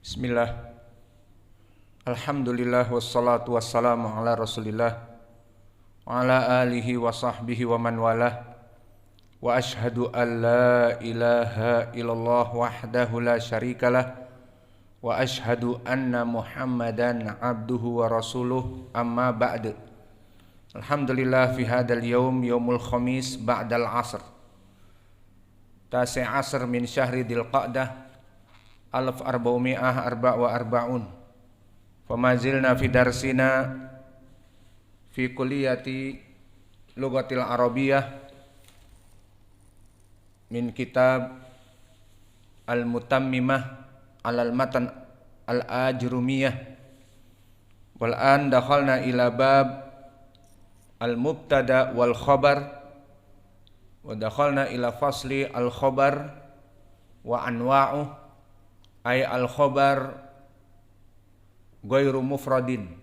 Bismillah. Alhamdulillah wassalatu wassalamu ala Rasulillah wa ala alihi wa sahbihi wa man walah. Wa ashhadu an la ilaha illallah wahdahu la syarikalah wa ashhadu anna Muhammadan abduhu wa rasuluh, amma ba'd. Alhamdulillah fi hadal yawm, yaumul khamis ba'dal asr, tasi' asr min syahri Dzil Qa'dah 1444. Famazilna fi darsina fi kulliyati lughatil arabiyyah min kitab al-mutammimah alal matan al-ajrumiyah. Wal an dakhalna ila bab al-mubtada wal khabar wa dakhalna ila fasli al-khabar wa anwa'uh, ay al-khabar ghairu mufradin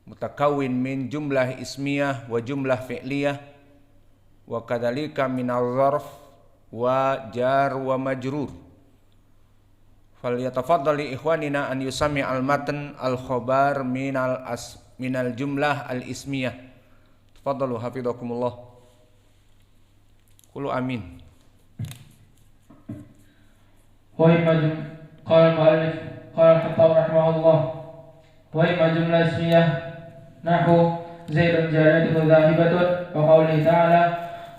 mutakawwin min jumlah ismiyah wa jumlah fi'liyah wa kadzalika min al-zarf wa jar wa majrur. Falyatafaddali ikhwanina an yusami al-matan al-khabar min al-jumlah al-ismiyah. Tafaddalu hafizakumullah. Qulu amin. قال المؤلف قال الخطاب رحمه الله: وإما جملة اسمية نحو زيد جاريته ذاهبة، وقوله تعالى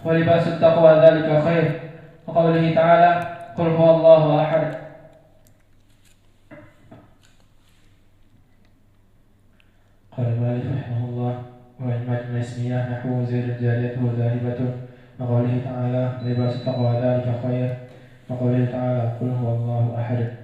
ولباس التقوى ذلك خير، وقوله تعالى قل هو الله أحد. قال المؤلف رحمه الله: وإما جملة اسمية نحو زيد جاريته ذاهبة، وقوله تعالى ولباس التقوى ذلك خير، وقوله تعالى قل هو الله أحد.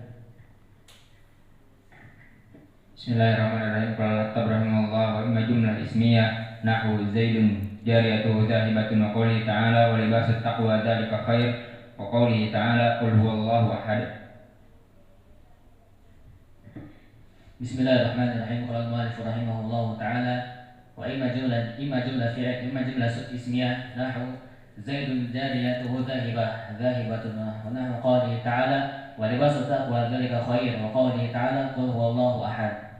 Bismillahirrahmanirrahim. Qala rahimahullah: wa imma jumlah ismiyah nahwu zaidun jariyatuhu zahibatun, wa qawlihi ta'ala wa libasut taqwa dzalika khair, wa qawlihi ta'ala qul huwallahu ahad. Bismillahirrahmanirrahim. Qala al-mu'allif rahimahullah ta'ala: wa imma jumlah ismiyah nahwu zaidun jariyatuhu zahibatun, wa nahwu qawlihi ta'ala wa libasut taqwa dzalika khair, wa qawlihi ta'ala qul huwallahu ahad.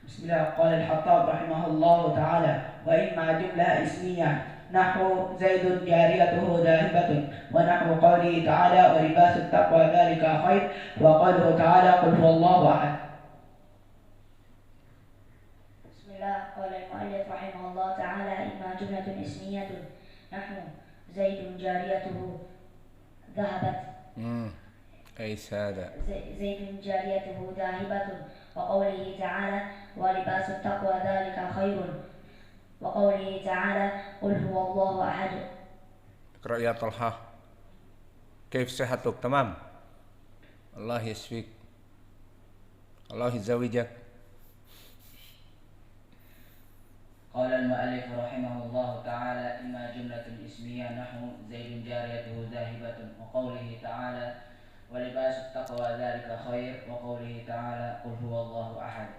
Bismillah. Qala al-Khattab rahimahullahu ta'ala: wa imma jumlah ismiyah nahwu zaidun jariyatuhu dahibatun, wa nahwu qawlihi ta'ala wa libasut taqwa dhalika khair, wa qawluhu ta'ala qul huwallahu ahad. Bismillah. Qala al-mu'allif rahimahullah ta'ala: imma jumlatun ismiyatun nahwu zaidun jariyatuhu dhahabat zaidun jariyatuhu dhahibatun, wa qawlihi ta'ala wa libasut taqwa dhalika khairun, wa qawlihi ta'ala qul huwallahu ahad. Iqra ya Talha. Kaif sihatuk? Tamam. Allah yashfik. Allah yazawijak. Qala al-mu'allif rahimahullahu ta'ala: imma jumlatun ismiyah nahwu zaidun jariyatuhu dhahibatun, wa qawlihi ta'ala wa libasut taqwa dhalika khair, wa qawlihi ta'ala qul huwallahu ahad.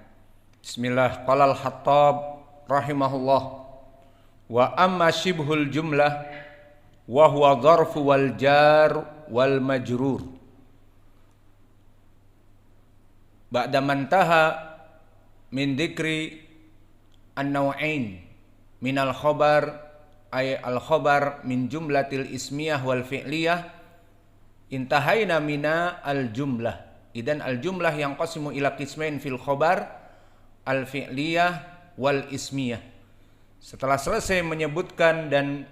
Bismillah. Qala al-Khattab rahimahullah: wa amma shibhul jumlah wa huwa dharfu wal jar wal majrur. Ba'da mantaha min dzikri an-naw'ain min al-khabar, ay al-khabar min jumlatil ismiyah wal fi'liyah, intahaina mina al-jumlah. Idan al-jumlah yang qasimu ila qismain fil khabar al-fi'liyah wal ismiyah. Setelah selesai menyebutkan dan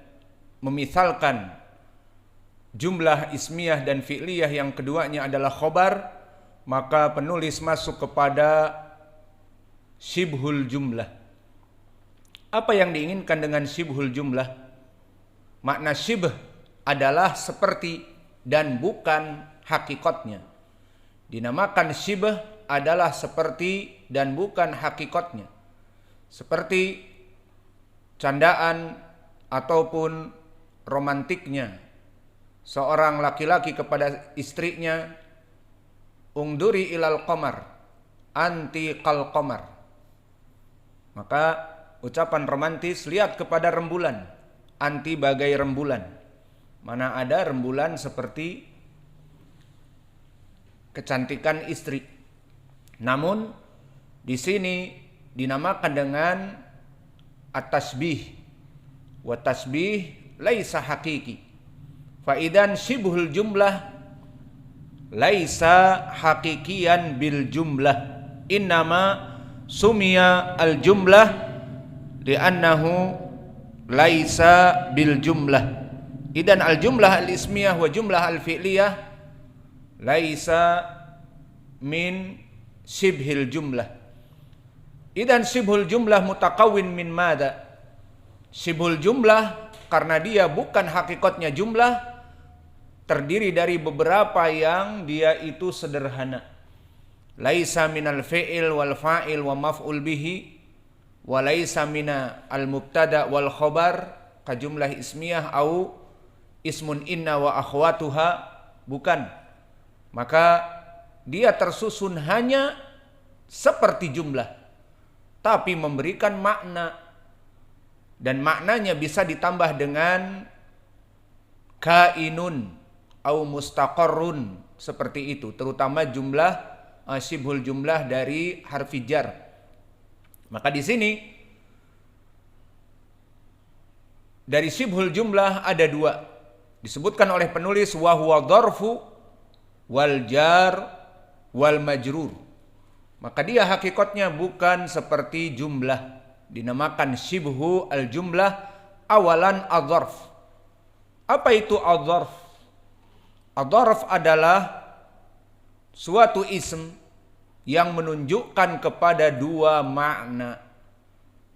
memithalkan jumlah ismiyah dan fi'liyah yang keduanya adalah khabar, maka penulis masuk kepada shibhul jumlah. Apa yang diinginkan dengan shibhul jumlah? Makna shibh adalah seperti dan bukan hakikatnya. Dinamakan shibh adalah seperti dan bukan hakikatnya. Seperti candaan ataupun romantiknya seorang laki-laki kepada istrinya, ungduri ilal qamar anti qal qamar. Maka ucapan romantis, lihat kepada rembulan, anti bagai rembulan. Mana ada rembulan seperti kecantikan istri. Namun di sini dinamakan dengan at-tasbih. Wa tasbih laisa haqiqi. Fa idan shibhul jumlah laisa haqiqiyan bil jumlah. Innama sumiya al jumlah li'annahu laisa bil jumlah. Idan al jumlah al ismiyah wa jumlah al fi'liyah laisa min shibhil jumlah. Idan shibhul jumlah mutakawin min mada? Shibhul jumlah karena dia bukan hakikatnya jumlah, terdiri dari beberapa yang dia itu sederhana. Laisa minal fi'il wal fa'il wa maf'ul bihi wa laisa mina al mubtada wal khobar ka jumlah ismiyah au ismun inna wa akhwatuha, bukan. Maka dia tersusun hanya seperti jumlah, tapi memberikan makna, dan maknanya bisa ditambah dengan kainun au mustaqarrun, seperti itu, terutama jumlah shibhul jumlah dari harfi jar. Maka di sini dari shibhul jumlah ada dua, disebutkan oleh penulis wa huwa dzarfu wal jar wal majrur. Maka dia hakikatnya bukan seperti jumlah, dinamakan shibhu al jumlah awalan adzarf. Apa itu adzarf? Adzarf adalah suatu ism yang menunjukkan kepada dua makna.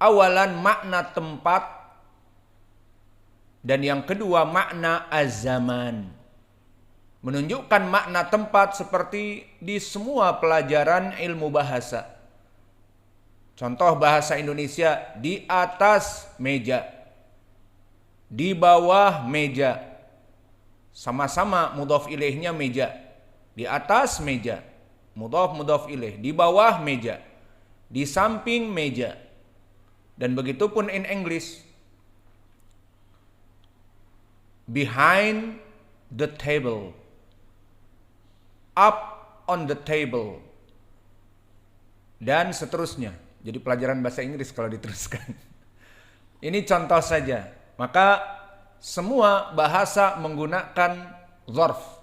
Awalan makna tempat, dan yang kedua makna az-zaman. Menunjukkan makna tempat seperti di semua pelajaran ilmu bahasa. Contoh bahasa Indonesia, di atas meja, di bawah meja, sama-sama mudhaf ilaihnya meja. Di atas meja, mudhaf ilaih, di bawah meja, di samping meja. Dan begitu pun in English, behind the table, up on the table, dan seterusnya. Jadi pelajaran bahasa Inggris kalau diteruskan. Ini contoh saja. Maka semua bahasa menggunakan dzarf.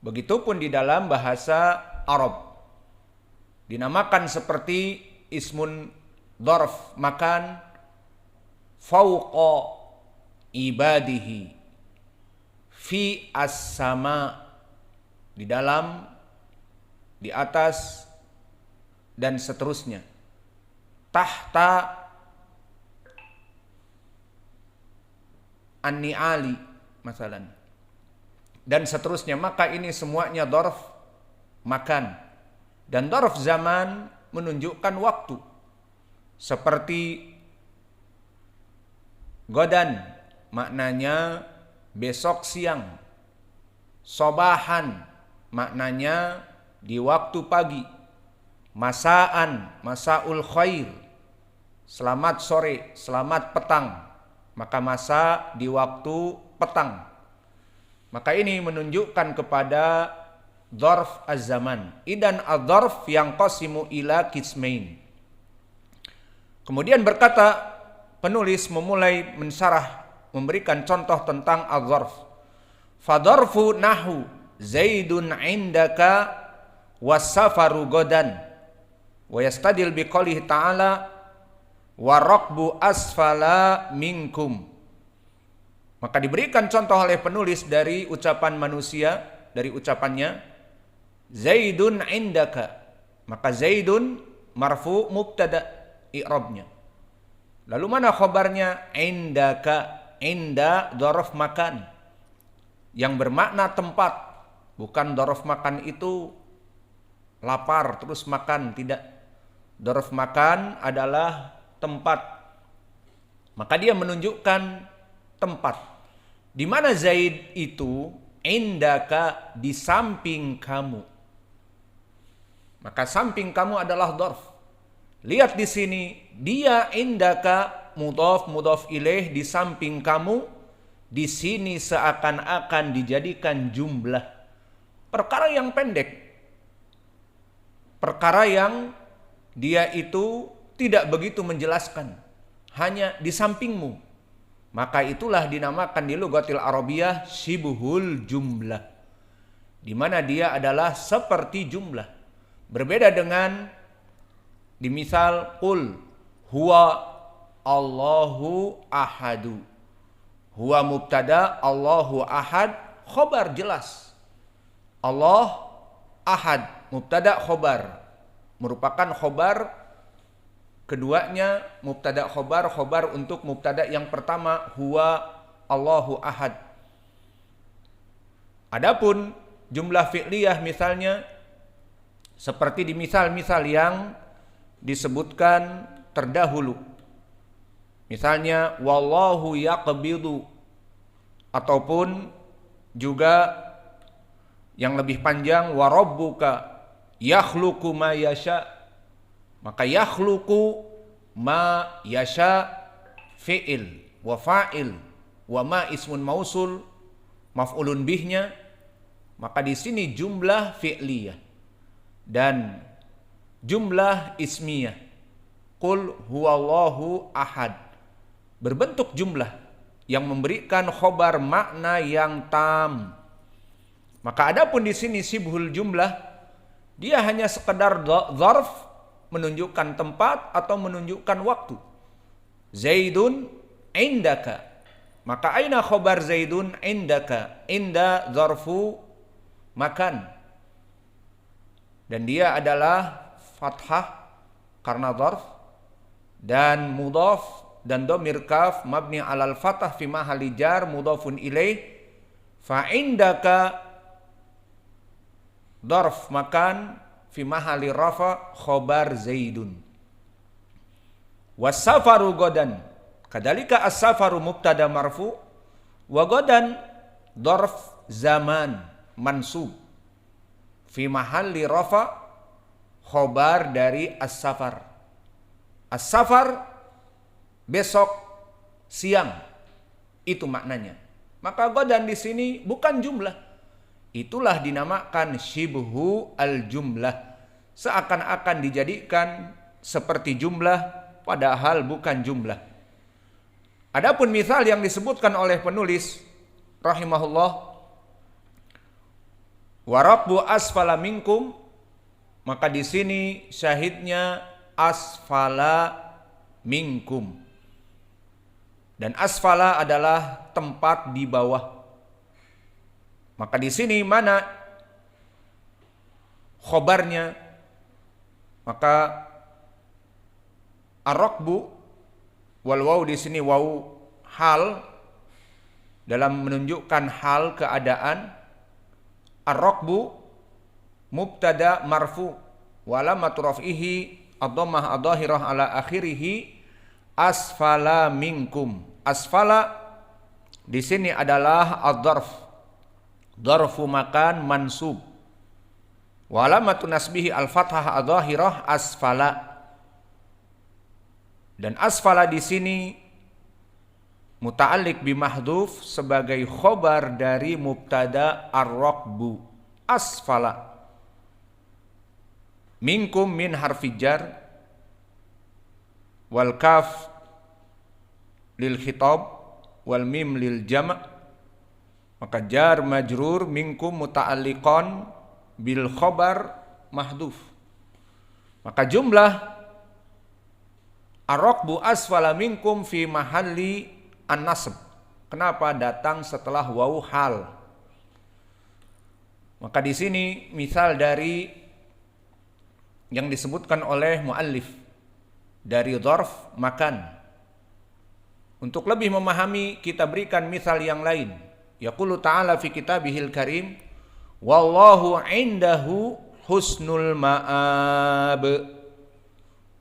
Begitupun di dalam bahasa Arab. Dinamakan seperti ismun dzarf, makan fauqa ibadihi fi as-sama, di dalam, di atas, dan seterusnya. Tahta an-ni'ali masalan, dan seterusnya. Maka ini semuanya dzarf makan. Dan dzarf zaman menunjukkan waktu, seperti godan maknanya besok siang, sobahan maknanya di waktu pagi, masaan, masaul khair, selamat sore, selamat petang, maka masa di waktu petang. Maka ini menunjukkan kepada dzarf az-zaman. Idan adzarf yang qasimu ila qismain. Kemudian berkata penulis memulai mensyarah, memberikan contoh tentang adzarf. Fadzarfu nahu Zaidun indaka wasafaru godan, wa yastadil biqaulihi ta'ala wa raqbu asfala minkum. Maka diberikan contoh oleh penulis dari ucapan manusia, dari ucapannya Zaidun indaka. Maka Zaidun marfu mubtada i'rabnya. Lalu mana khabarnya? Indaka. Inda dzaraf makan yang bermakna tempat. Bukan dzaraf makan itu lapar terus makan, tidak. Dzaraf makan adalah tempat. Maka dia menunjukkan tempat. Di mana Zaid itu? Indaka, di samping kamu. Maka samping kamu adalah dzarf. Lihat di sini, dia indaka mudhaf ilaih, di samping kamu. Di sini seakan-akan dijadikan jumlah. Perkara yang pendek, perkara yang dia itu tidak begitu menjelaskan, hanya di sampingmu, maka itulah dinamakan di lughatil Arabiyah syibhul jumlah, di mana dia adalah seperti jumlah. Berbeda dengan di misal qul huwa Allahu ahadu. Huwa mubtada, Allahu ahad, khobar jelas. Allah ahad, mubtada khobar. Merupakan khobar keduanya, mubtada khobar, khobar untuk mubtada yang pertama, huwa Allahu ahad. Adapun jumlah fi'liyah misalnya seperti di misal-misal yang disebutkan terdahulu. Misalnya wallahu yaqbidu, ataupun juga yang lebih panjang wa rabbuka yakhluqu ma yasha. Maka yakhluqu ma yasha fi'il wa fa'il wa ma ismun mausul maf'ulun bihnya. Maka di sini jumlah fi'liyah dan jumlah ismiyah. Qul huwallahu ahad berbentuk jumlah yang memberikan khobar makna yang tam. Maka adapun di sini sibhul jumlah, dia hanya sekedar dzarf menunjukkan tempat atau menunjukkan waktu. Zaidun indaka. Maka aina khobar Zaidun indaka? Inda dzarfu makan. Dan dia adalah fathah karena dzarf, dan mudhaf dan dhamir kaf mabni alal fathah fi mahalli jar mudhafun ilaih. Fa indaka dzarf makan fi mahalli rafa khobar Zaidun. Was-safaru godan, kadzalika as-safaru mubtada marfu wa godan dzarf zaman mansub fi mahalli rafa khobar dari as-safar. As-safar besok siang, itu maknanya. Maka godan di sini bukan jumlah. Itulah dinamakan syibhu al-jumlah. Seakan-akan dijadikan seperti jumlah padahal bukan jumlah. Adapun misal yang disebutkan oleh penulis rahimahullah, wa rabbu asfala minkum, maka di sini syahidnya asfala minkum. Dan asfala adalah tempat di bawah. Maka di sini mana khobarnya? Maka ar-rakbu wal waw di sini waw hal dalam menunjukkan hal keadaan. Ar-rakbu mubtada marfu wa alamatu raf'ihi ad-dhammah adh-dhahirah ala akhirih asfala minkum. Asfala di sini adalah ad-dharf, dharfu makan mansub. Wa alamatu nasbihi al-fathah adh-dhahirah asfala. Dan asfala di sini muta'alliq bi mahdhuf sebagai khobar dari mubtada ar-rakbu asfala. Minkum min harfi jar wal kaf lil khitab wal mim lil jama'. Maka jar majrur minkum muta'alliqan bil khobar mahdhuf. Maka jumlah ar-rakbu asfala minkum fi mahalli an-nasb. Kenapa datang setelah waw hal? Maka di sini misal dari yang disebutkan oleh muallif dari dzarf makan. Untuk lebih memahami kita berikan misal yang lain. Yaqulu ta'ala fi kitabihil karim, wallahu indahu husnul ma'ab.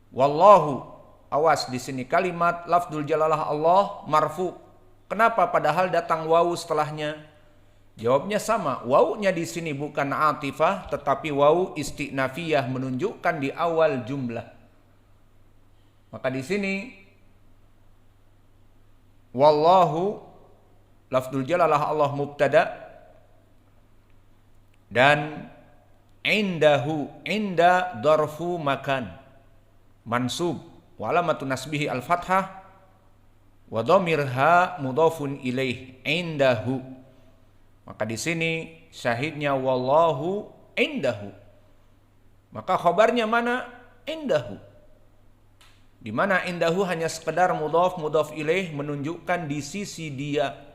Wallahu, awas di sini kalimat lafdzul jalalah Allah marfu. Kenapa padahal datang waw setelahnya? Jawabnya sama, wawnya di sini bukan atifah tetapi waw istinafiyah menunjukkan di awal jumlah. Maka di sini wallahu lafdzul jalalah Allah mubtada dan Indahu, inda dorfu makan, mansub, wa alamatu nasbihi al-fathah, wa dhamirha mudhafun ilaih, indahu. Maka di sini syahidnya wallahu indahu. Maka khabarnya mana? Indahu. Di mana indahu hanya sekedar mudhaf ilaih, menunjukkan di sisi dia.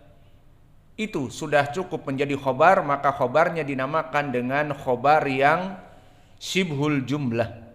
Itu sudah cukup menjadi khobar, maka khobarnya dinamakan dengan khobar yang syibhul jumlah.